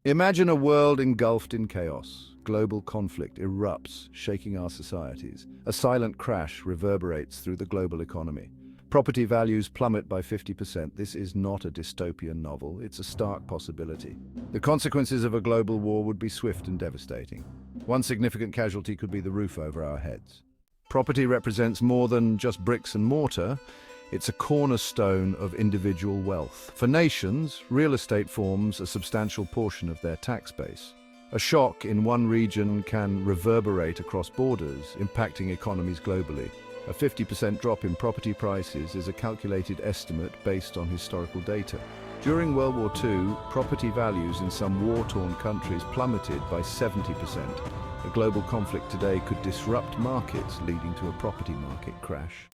Imagine a world engulfed in chaos. Global conflict erupts, shaking our societies. A silent crash reverberates through the global economy. Property values plummet by 50%. This is not a dystopian novel, it's a stark possibility. The consequences of a global war would be swift and devastating. One significant casualty could be the roof over our heads. Property represents more than just bricks and mortar. It's a cornerstone of individual wealth. For nations, real estate forms a substantial portion of their tax base. A shock in one region can reverberate across borders, impacting economies globally. A 50% drop in property prices is a calculated estimate based on historical data. During World War II, property values in some war-torn countries plummeted by 70%. A global conflict today could disrupt markets, leading to a property market crash.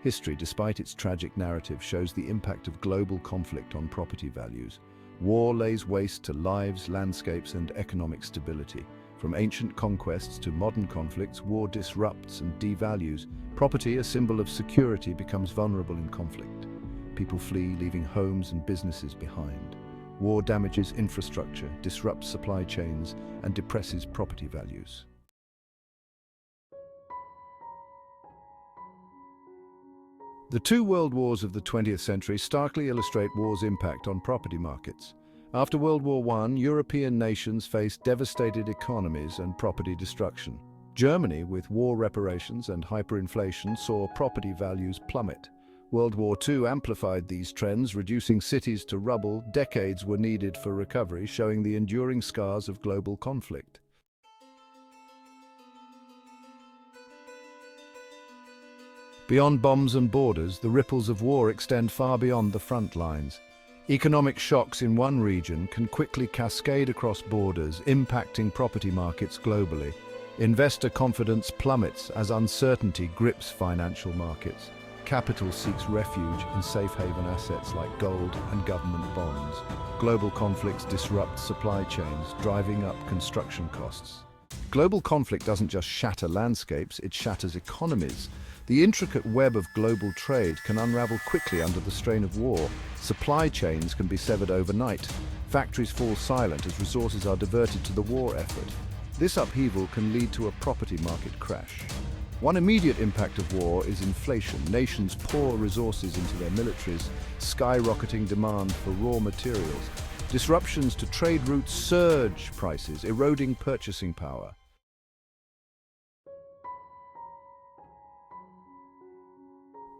History, despite its tragic narrative, shows the impact of global conflict on property values. War lays waste to lives, landscapes, and economic stability. From ancient conquests to modern conflicts, war disrupts and devalues. Property, a symbol of security, becomes vulnerable in conflict. People flee, leaving homes and businesses behind. War damages infrastructure, disrupts supply chains, and depresses property values. The two world wars of the 20th century starkly illustrate war's impact on property markets. After World War I, European nations faced devastated economies and property destruction. Germany, with war reparations and hyperinflation, saw property values plummet. World War II amplified these trends, reducing cities to rubble. Decades were needed for recovery, showing the enduring scars of global conflict. Beyond bombs and borders, the ripples of war extend far beyond the front lines. Economic shocks in one region can quickly cascade across borders, impacting property markets globally. Investor confidence plummets as uncertainty grips financial markets. Capital seeks refuge in safe haven assets like gold and government bonds. Global conflicts disrupt supply chains, driving up construction costs. Global conflict doesn't just shatter landscapes, it shatters economies. The intricate web of global trade can unravel quickly under the strain of war. Supply chains can be severed overnight. Factories fall silent as resources are diverted to the war effort. This upheaval can lead to a property market crash. One immediate impact of war is inflation. Nations pour resources into their militaries, skyrocketing demand for raw materials. Disruptions to trade routes surge prices, eroding purchasing power.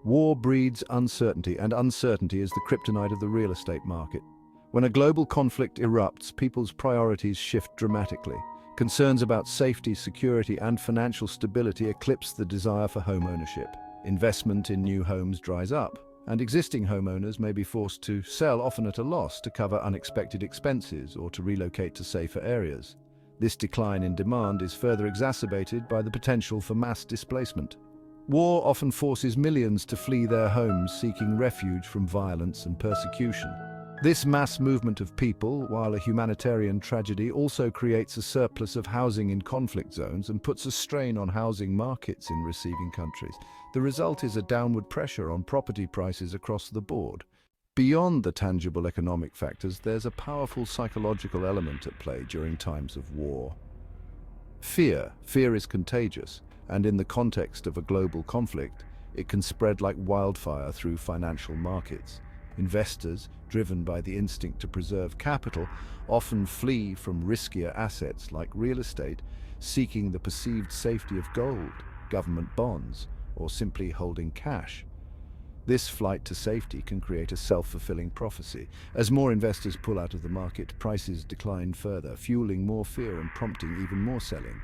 War breeds uncertainty, and uncertainty is the kryptonite of the real estate market. When a global conflict erupts, people's priorities shift dramatically. Concerns about safety, security, and financial stability eclipse the desire for home ownership. Investment in new homes dries up, and existing homeowners may be forced to sell, often at a loss, to cover unexpected expenses or to relocate to safer areas. This decline in demand is further exacerbated by the potential for mass displacement. War often forces millions to flee their homes, seeking refuge from violence and persecution. This mass movement of people, while a humanitarian tragedy, also creates a surplus of housing in conflict zones and puts a strain on housing markets in receiving countries. The result is a downward pressure on property prices across the board. Beyond the tangible economic factors, there's a powerful psychological element at play during times of war. Fear. Fear is contagious. And in the context of a global conflict, it can spread like wildfire through financial markets. Investors, driven by the instinct to preserve capital, often flee from riskier assets like real estate, seeking the perceived safety of gold, government bonds, or simply holding cash. This flight to safety can create a self-fulfilling prophecy. As more investors pull out of the market, prices decline further, fueling more fear and prompting even more selling.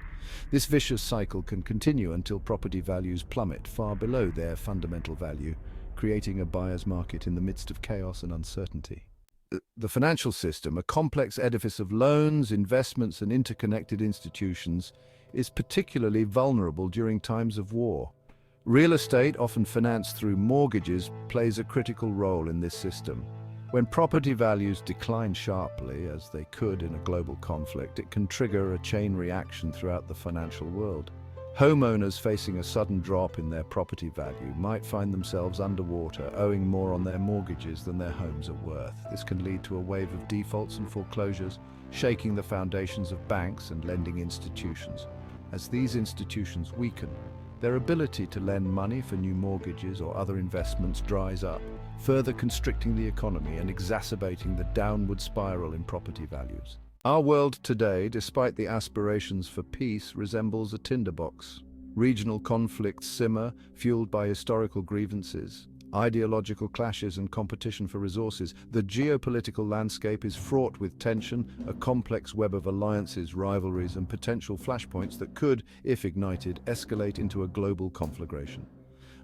This vicious cycle can continue until property values plummet far below their fundamental value, creating a buyer's market in the midst of chaos and uncertainty. The financial system, a complex edifice of loans, investments, and interconnected institutions, is particularly vulnerable during times of war. Real estate, often financed through mortgages, plays a critical role in this system. When property values decline sharply, as they could in a global conflict, it can trigger a chain reaction throughout the financial world. Homeowners facing a sudden drop in their property value might find themselves underwater, owing more on their mortgages than their homes are worth. This can lead to a wave of defaults and foreclosures, shaking the foundations of banks and lending institutions. As these institutions weaken, their ability to lend money for new mortgages or other investments dries up, further constricting the economy and exacerbating the downward spiral in property values. Our world today, despite the aspirations for peace, resembles a tinderbox. Regional conflicts simmer, fueled by historical grievances, ideological clashes and competition for resources. The geopolitical landscape is fraught with tension, a complex web of alliances, rivalries, and potential flashpoints that could, if ignited, escalate into a global conflagration.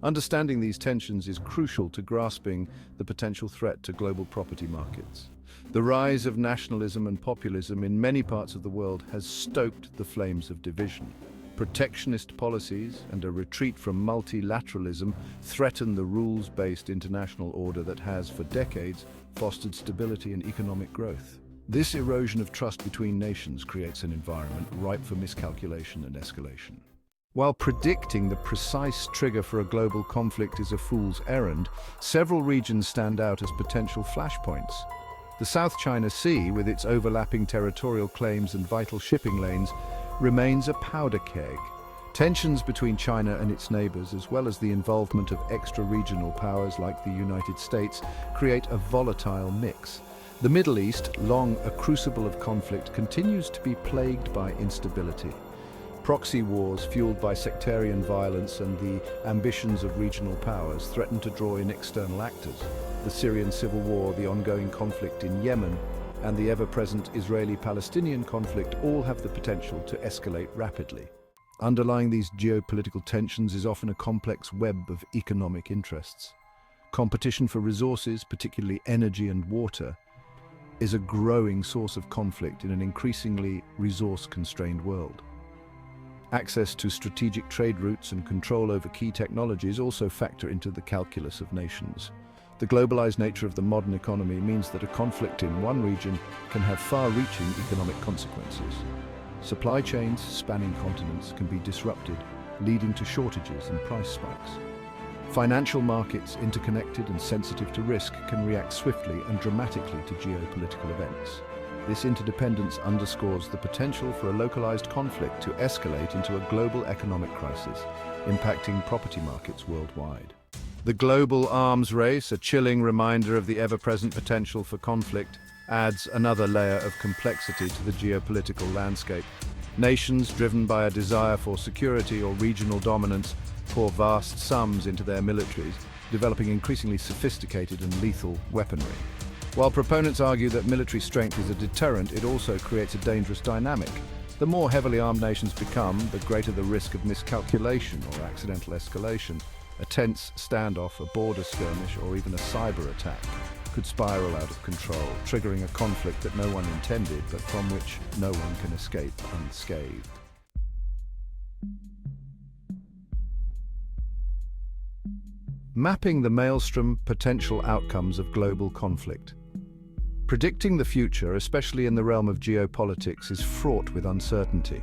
Understanding these tensions is crucial to grasping the potential threat to global property markets. The rise of nationalism and populism in many parts of the world has stoked the flames of division. Protectionist policies and a retreat from multilateralism threaten the rules-based international order that has, for decades, fostered stability and economic growth. This erosion of trust between nations creates an environment ripe for miscalculation and escalation. While predicting the precise trigger for a global conflict is a fool's errand, several regions stand out as potential flashpoints. The South China Sea, with its overlapping territorial claims and vital shipping lanes, remains a powder keg. Tensions between China and its neighbors, as well as the involvement of extra-regional powers like the United States, create a volatile mix. The Middle East, long a crucible of conflict, continues to be plagued by instability. Proxy wars fueled by sectarian violence and the ambitions of regional powers threaten to draw in external actors. The Syrian civil war, the ongoing conflict in Yemen, and the ever-present Israeli-Palestinian conflict all have the potential to escalate rapidly. Underlying these geopolitical tensions is often a complex web of economic interests. Competition for resources, particularly energy and water, is a growing source of conflict in an increasingly resource-constrained world. Access to strategic trade routes and control over key technologies also factor into the calculus of nations. The globalized nature of the modern economy means that a conflict in one region can have far-reaching economic consequences. Supply chains spanning continents can be disrupted, leading to shortages and price spikes. Financial markets, interconnected and sensitive to risk, can react swiftly and dramatically to geopolitical events. This interdependence underscores the potential for a localized conflict to escalate into a global economic crisis, impacting property markets worldwide. The global arms race, a chilling reminder of the ever-present potential for conflict, adds another layer of complexity to the geopolitical landscape. Nations driven by a desire for security or regional dominance pour vast sums into their militaries, developing increasingly sophisticated and lethal weaponry. While proponents argue that military strength is a deterrent, it also creates a dangerous dynamic. The more heavily armed nations become, the greater the risk of miscalculation or accidental escalation. A tense standoff, a border skirmish, or even a cyber attack could spiral out of control, triggering a conflict that no one intended, but from which no one can escape unscathed. Mapping the maelstrom potential outcomes of global conflict. Predicting the future, especially in the realm of geopolitics, is fraught with uncertainty.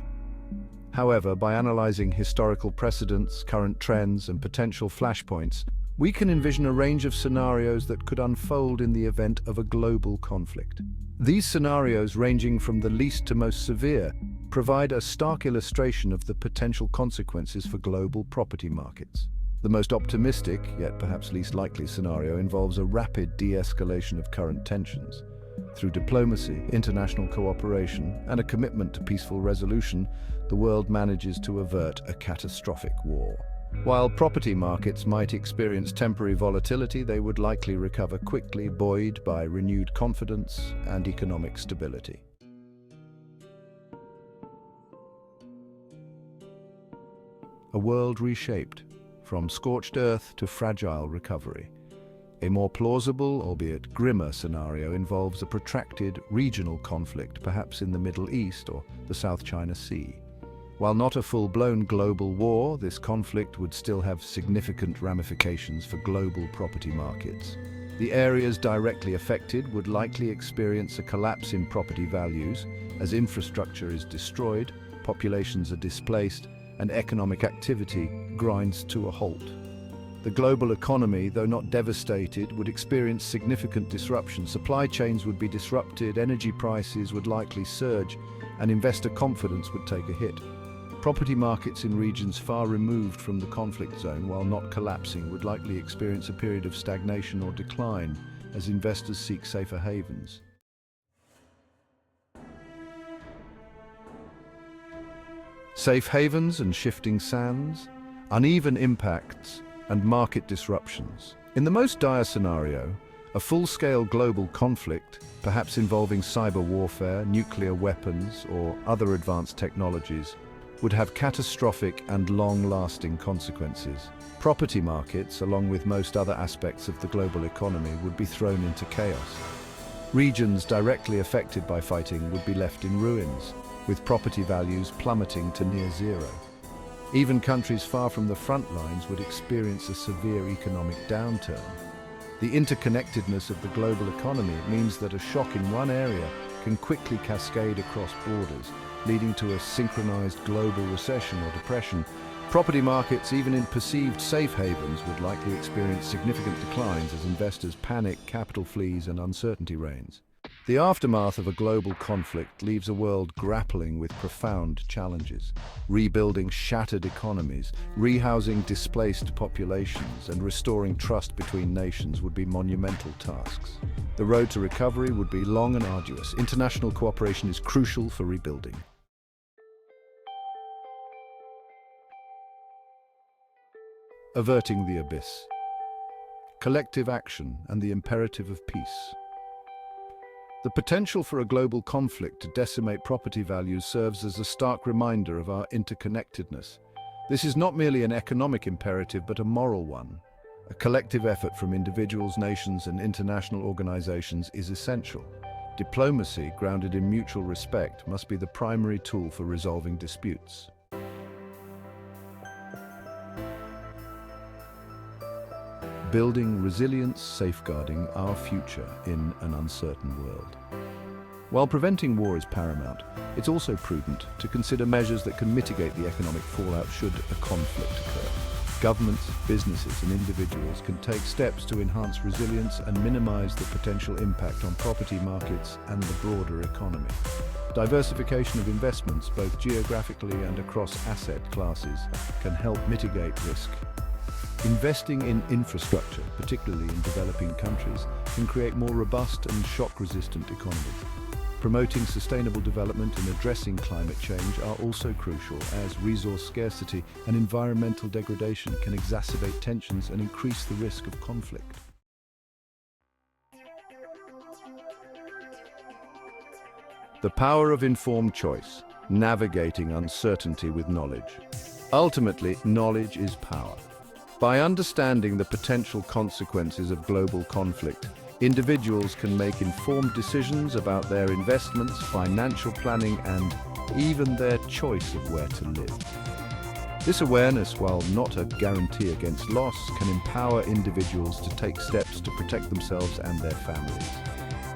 However, by analyzing historical precedents, current trends, and potential flashpoints, we can envision a range of scenarios that could unfold in the event of a global conflict. These scenarios, ranging from the least to most severe, provide a stark illustration of the potential consequences for global property markets. The most optimistic, yet perhaps least likely scenario involves a rapid de-escalation of current tensions. Through diplomacy, international cooperation, and a commitment to peaceful resolution, the world manages to avert a catastrophic war. While property markets might experience temporary volatility, they would likely recover quickly, buoyed by renewed confidence and economic stability. A world reshaped, from scorched earth to fragile recovery. A more plausible, albeit grimmer, scenario involves a protracted regional conflict, perhaps in the Middle East or the South China Sea. While not a full-blown global war, this conflict would still have significant ramifications for global property markets. The areas directly affected would likely experience a collapse in property values as infrastructure is destroyed, populations are displaced, and economic activity grinds to a halt. The global economy, though not devastated, would experience significant disruption. Supply chains would be disrupted, energy prices would likely surge, and investor confidence would take a hit. Property markets in regions far removed from the conflict zone, while not collapsing, would likely experience a period of stagnation or decline as investors seek safer havens. Safe havens and shifting sands, uneven impacts, and market disruptions. In the most dire scenario, a full-scale global conflict, perhaps involving cyber warfare, nuclear weapons, or other advanced technologies, would have catastrophic and long-lasting consequences. Property markets, along with most other aspects of the global economy, would be thrown into chaos. Regions directly affected by fighting would be left in ruins, with property values plummeting to near zero. Even countries far from the front lines would experience a severe economic downturn. The interconnectedness of the global economy means that a shock in one area can quickly cascade across borders, leading to a synchronized global recession or depression. Property markets, even in perceived safe havens, would likely experience significant declines as investors panic, capital flees, and uncertainty reigns. The aftermath of a global conflict leaves a world grappling with profound challenges. Rebuilding shattered economies, rehousing displaced populations, and restoring trust between nations would be monumental tasks. The road to recovery would be long and arduous. International cooperation is crucial for rebuilding. Averting the abyss. Collective action and the imperative of peace. The potential for a global conflict to decimate property values serves as a stark reminder of our interconnectedness. This is not merely an economic imperative, but a moral one. A collective effort from individuals, nations, and international organizations is essential. Diplomacy, grounded in mutual respect, must be the primary tool for resolving disputes. Building resilience, safeguarding our future in an uncertain world. While preventing war is paramount, it's also prudent to consider measures that can mitigate the economic fallout should a conflict occur. Governments, businesses, and individuals can take steps to enhance resilience and minimize the potential impact on property markets and the broader economy. Diversification of investments, both geographically and across asset classes, can help mitigate risk. Investing in infrastructure, particularly in developing countries, can create more robust and shock-resistant economies. Promoting sustainable development and addressing climate change are also crucial, as resource scarcity and environmental degradation can exacerbate tensions and increase the risk of conflict. The power of informed choice, navigating uncertainty with knowledge. Ultimately, knowledge is power. By understanding the potential consequences of global conflict, individuals can make informed decisions about their investments, financial planning, and even their choice of where to live. This awareness, while not a guarantee against loss, can empower individuals to take steps to protect themselves and their families.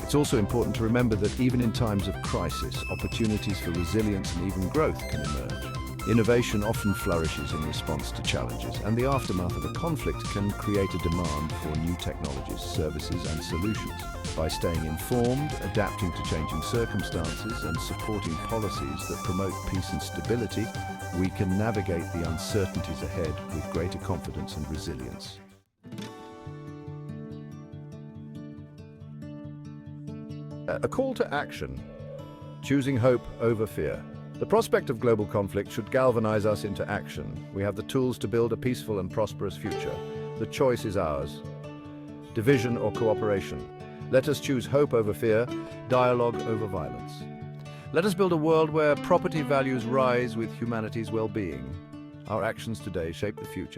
It's also important to remember that even in times of crisis, opportunities for resilience and even growth can emerge. Innovation often flourishes in response to challenges, and the aftermath of a conflict can create a demand for new technologies, services, and solutions. By staying informed, adapting to changing circumstances, and supporting policies that promote peace and stability, we can navigate the uncertainties ahead with greater confidence and resilience. A call to action. Choosing hope over fear. The prospect of global conflict should galvanize us into action. We have the tools to build a peaceful and prosperous future. The choice is ours. Division or cooperation. Let us choose hope over fear, dialogue over violence. Let us build a world where property values rise with humanity's well-being. Our actions today shape the future.